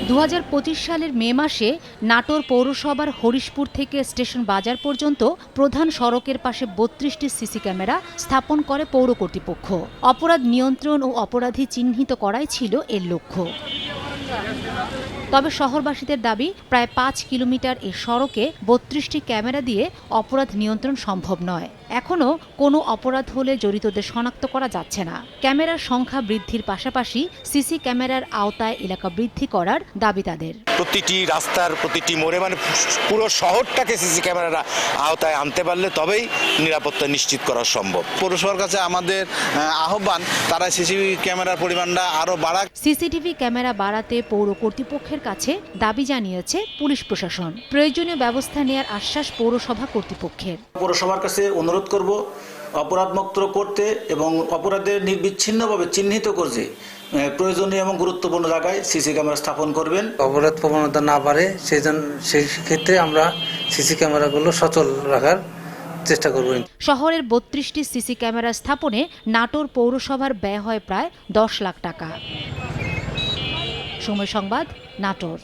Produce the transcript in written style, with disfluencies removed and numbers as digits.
2025 সালের মে মাসে নাটোর পৌরসভার হরিশপুর থেকে স্টেশন বাজার পর্যন্ত প্রধান সড়কের পাশে 32টি সিসি ক্যামেরা স্থাপন করে পৌর কর্তৃপক্ষ। অপরাধ নিয়ন্ত্রণ ও অপরাধী চিহ্নিত করাই ছিল এর লক্ষ্য। তবে শহরবাসীদের দাবি, প্রায় 5 কিলোমিটার এই সড়কে 32টি ক্যামেরা দিয়ে অপরাধ নিয়ন্ত্রণ সম্ভব নয়। এখনও কোনো অপরাধ হলে জড়িতদের শনাক্ত করা যাচ্ছে না। ক্যামেরার সংখ্যা বৃদ্ধির পাশাপাশি সিসি ক্যামেরার আওতায় এলাকা বৃদ্ধি করার দাবি তাদের। প্রতিটি রাস্তার প্রতিটি মোড়ে পুরো শহরটাকে সিসি ক্যামেরার আওতায় আনতে পারলে তবেই নিরাপত্তা নিশ্চিত করা সম্ভব। পৌরসভার কাছে আমাদের আহ্বান, তারা সিসিটিভি ক্যামেরার পরিমাণটা আরও বাড়াক। সিসিটিভি ক্যামেরা বাড়াতে পৌর কর্তৃপক্ষের কাছে দাবি জানিয়েছে পুলিশ প্রশাসন। প্রয়োজনীয় ব্যবস্থা নেওয়ার আশ্বাস পৌরসভা কর্তৃপক্ষের। পৌরসভার কাছে অনুরোধ করব অপরাধমুক্ত করতে এবং অপরাধের নির্বিচ্ছিন্নভাবে চিহ্নিত করতে প্রয়োজনীয় এবং গুরুত্বপূর্ণ জায়গায় সিসি ক্যামেরা স্থাপন করবেন। অপরাধ প্রবণতা না বাড়ে সেই ক্ষেত্রে আমরা সিসি ক্যামেরাগুলো সচল রাখার চেষ্টা করব। শহরের 32টি সিসি ক্যামেরা স্থাপনে নাটোর পৌরসভার ব্যয় হয় প্রায় 10 লাখ টাকা। সময় সংবাদ, নাটোর।